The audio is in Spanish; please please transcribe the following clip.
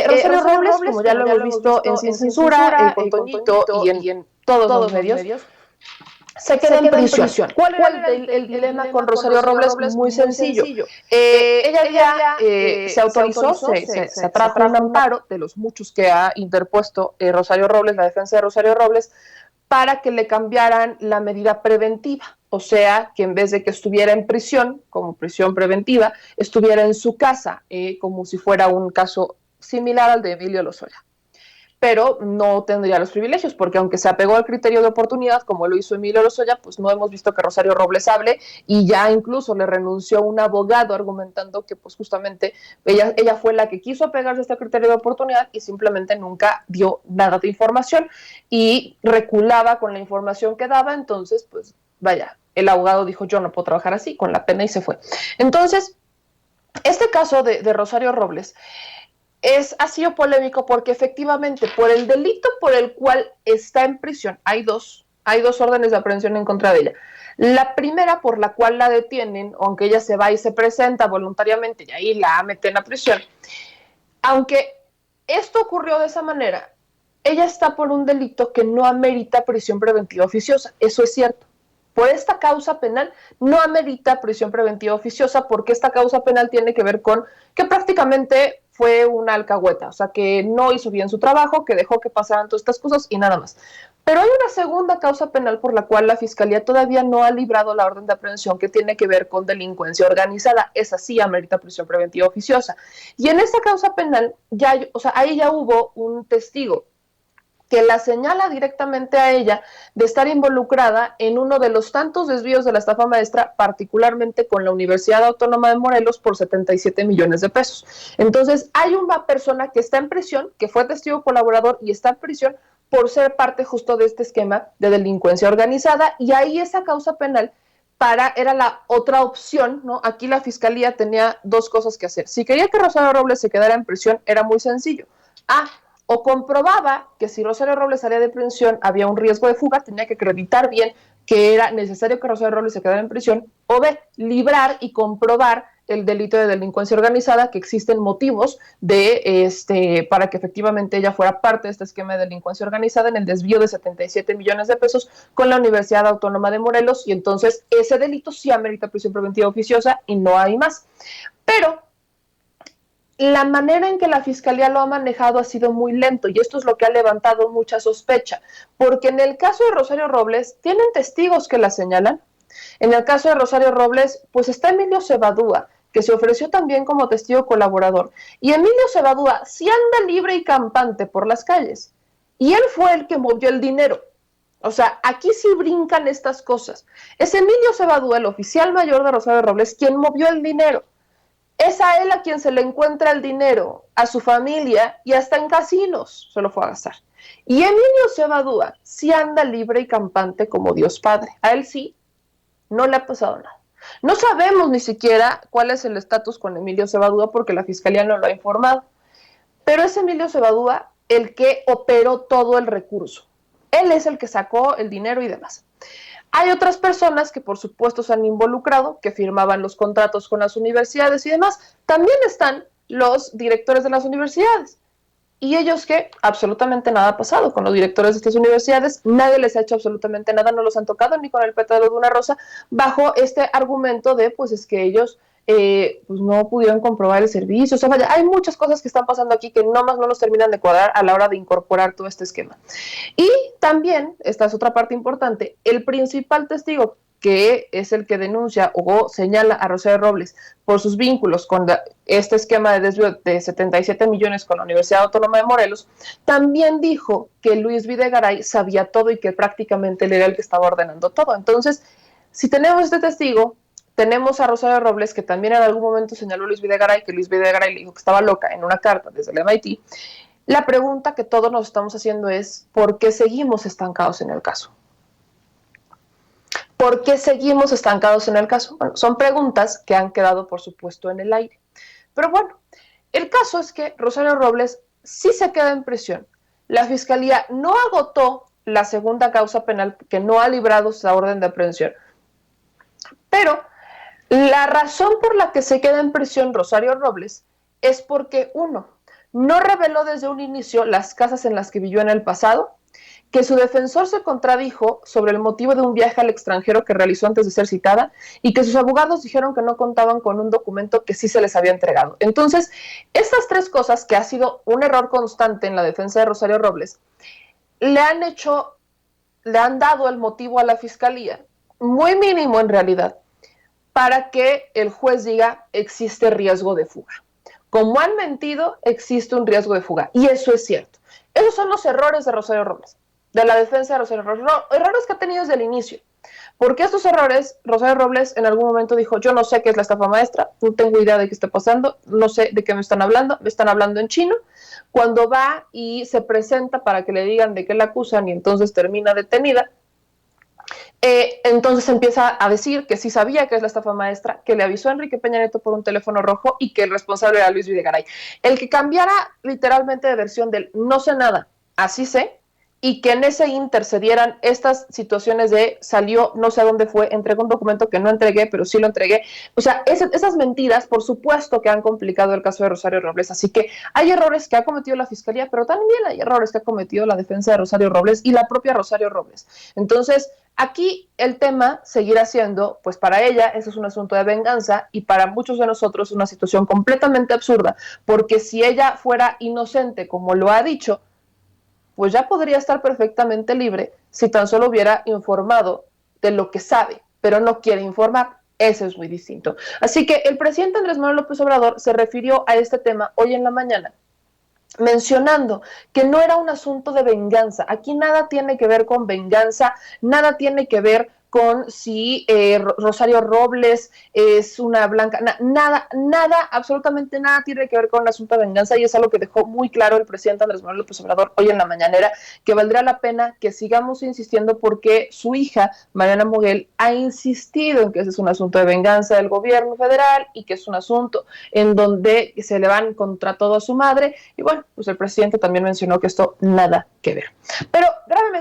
Rosario Robles, como ya lo hemos visto en Sin Censura, con Toñito y en todos los medios, se queda en prisión. ¿Cuál era el dilema con Rosario Robles? Muy sencillo. Ella ya se autorizó, se atrajo un amparo de los muchos que ha interpuesto Rosario Robles, la defensa de Rosario Robles, para que le cambiaran la medida preventiva. O sea, que en vez de que estuviera en prisión, como prisión preventiva, estuviera en su casa, como si fuera un caso similar al de Emilio Lozoya. Pero no tendría los privilegios, porque aunque se apegó al criterio de oportunidad, como lo hizo Emilio Lozoya, pues no hemos visto que Rosario Robles hable, y ya incluso le renunció un abogado argumentando que pues justamente ella fue la que quiso apegarse a este criterio de oportunidad y simplemente nunca dio nada de información y reculaba con la información que daba. Entonces pues vaya, el abogado dijo yo no puedo trabajar así, con la pena, y se fue. Entonces este caso de Rosario Robles ha sido polémico porque efectivamente por el delito por el cual está en prisión hay dos órdenes de aprehensión en contra de ella. La primera, por la cual la detienen, aunque ella se va y se presenta voluntariamente y ahí la meten a prisión. Aunque esto ocurrió de esa manera, ella está por un delito que no amerita prisión preventiva oficiosa. Eso es cierto. Por esta causa penal no amerita prisión preventiva oficiosa, porque esta causa penal tiene que ver con que prácticamente fue una alcahueta, o sea, que no hizo bien su trabajo, que dejó que pasaran todas estas cosas y nada más. Pero hay una segunda causa penal por la cual la Fiscalía todavía no ha librado la orden de aprehensión, que tiene que ver con delincuencia organizada. Esa sí amerita prisión preventiva oficiosa. Y en esta causa penal, ahí ya hubo un testigo que la señala directamente a ella de estar involucrada en uno de los tantos desvíos de la estafa maestra, particularmente con la Universidad Autónoma de Morelos, por 77 millones de pesos. Entonces, hay una persona que está en prisión, que fue testigo colaborador y está en prisión por ser parte justo de este esquema de delincuencia organizada, y ahí esa causa penal era la otra opción, ¿no? Aquí la Fiscalía tenía dos cosas que hacer. Si quería que Rosario Robles se quedara en prisión, era muy sencillo. O comprobaba que si Rosario Robles salía de prisión había un riesgo de fuga, tenía que acreditar bien que era necesario que Rosario Robles se quedara en prisión, o B, librar y comprobar el delito de delincuencia organizada, que existen motivos para que efectivamente ella fuera parte de este esquema de delincuencia organizada en el desvío de 77 millones de pesos con la Universidad Autónoma de Morelos, y entonces ese delito sí amerita prisión preventiva oficiosa y no hay más. Pero la manera en que la Fiscalía lo ha manejado ha sido muy lento, y esto es lo que ha levantado mucha sospecha, porque en el caso de Rosario Robles tienen testigos que la señalan. En el caso de Rosario Robles, pues está Emilio Cebadúa, que se ofreció también como testigo colaborador, y Emilio Cebadúa sí anda libre y campante por las calles, y él fue el que movió el dinero. O sea, aquí sí brincan estas cosas. Es Emilio Cebadúa, el oficial mayor de Rosario Robles, quien movió el dinero. Es a él a quien se le encuentra el dinero, a su familia, y hasta en casinos se lo fue a gastar. Y Emilio Cebadúa sí anda libre y campante como Dios Padre. A él sí, no le ha pasado nada. No sabemos ni siquiera cuál es el estatus con Emilio Cebadúa, porque la Fiscalía no lo ha informado. Pero es Emilio Cebadúa el que operó todo el recurso. Él es el que sacó el dinero y demás. Hay otras personas que por supuesto se han involucrado, que firmaban los contratos con las universidades y demás. También están los directores de las universidades. Y ellos, que absolutamente nada ha pasado con los directores de estas universidades, nadie les ha hecho absolutamente nada, no los han tocado ni con el pétalo de una rosa, bajo este argumento de pues es que ellos pues no pudieron comprobar el servicio. O sea, vaya, hay muchas cosas que están pasando aquí que nomás no nos terminan de cuadrar a la hora de incorporar todo este esquema. Y también, esta es otra parte importante, el principal testigo, que es el que denuncia o señala a Rosario Robles por sus vínculos con este esquema de desvío de 77 millones con la Universidad Autónoma de Morelos, también dijo que Luis Videgaray sabía todo y que prácticamente él era el que estaba ordenando todo. Entonces, si tenemos este testigo, tenemos a Rosario Robles, que también en algún momento señaló a Luis Videgaray, que Luis Videgaray le dijo que estaba loca en una carta desde el MIT. La pregunta que todos nos estamos haciendo es, ¿por qué seguimos estancados en el caso? ¿Por qué seguimos estancados en el caso? Bueno, son preguntas que han quedado, por supuesto, en el aire. Pero bueno, el caso es que Rosario Robles sí se queda en prisión. La Fiscalía no agotó la segunda causa penal, que no ha librado esa orden de aprehensión. Pero la razón por la que se queda en prisión Rosario Robles es porque, uno, no reveló desde un inicio las casas en las que vivió en el pasado, que su defensor se contradijo sobre el motivo de un viaje al extranjero que realizó antes de ser citada y que sus abogados dijeron que no contaban con un documento que sí se les había entregado. Entonces, estas tres cosas, que ha sido un error constante en la defensa de Rosario Robles, le han dado el motivo a la fiscalía, muy mínimo en realidad, para que el juez diga existe riesgo de fuga. Como han mentido, existe un riesgo de fuga. Y eso es cierto. Esos son los errores de Rosario Robles, de la defensa de Rosario Robles. Errores que ha tenido desde el inicio. Porque estos errores, Rosario Robles en algún momento dijo, yo no sé qué es la estafa maestra, no tengo idea de qué está pasando, no sé de qué me están hablando en chino. Cuando va y se presenta para que le digan de qué la acusan y entonces termina detenida, entonces empieza a decir que sí sabía que es la estafa maestra, que le avisó a Enrique Peña Nieto por un teléfono rojo y que el responsable era Luis Videgaray. El que cambiara literalmente de versión del no sé nada, así sé, y que en ese intercedieran estas situaciones de salió, no sé a dónde fue, entregó un documento que no entregué, pero sí lo entregué. O sea, esas mentiras, por supuesto que han complicado el caso de Rosario Robles. Así que hay errores que ha cometido la Fiscalía, pero también hay errores que ha cometido la defensa de Rosario Robles y la propia Rosario Robles. Entonces, aquí el tema seguirá siendo, pues para ella eso es un asunto de venganza y para muchos de nosotros una situación completamente absurda, porque si ella fuera inocente, como lo ha dicho, pues ya podría estar perfectamente libre si tan solo hubiera informado de lo que sabe, pero no quiere informar. Eso es muy distinto. Así que el presidente Andrés Manuel López Obrador se refirió a este tema hoy en la mañana, mencionando que no era un asunto de venganza. Aquí nada tiene que ver con venganza, nada tiene que ver con si Rosario Robles es una blanca, nada, absolutamente nada tiene que ver con el asunto de venganza, y es algo que dejó muy claro el presidente Andrés Manuel López Obrador hoy en la mañanera, que valdría la pena que sigamos insistiendo porque su hija, Mariana Moguel, ha insistido en que ese es un asunto de venganza del gobierno federal y que es un asunto en donde se le van contra todo a su madre, y bueno, pues el presidente también mencionó que esto nada que ver. Pero grábeme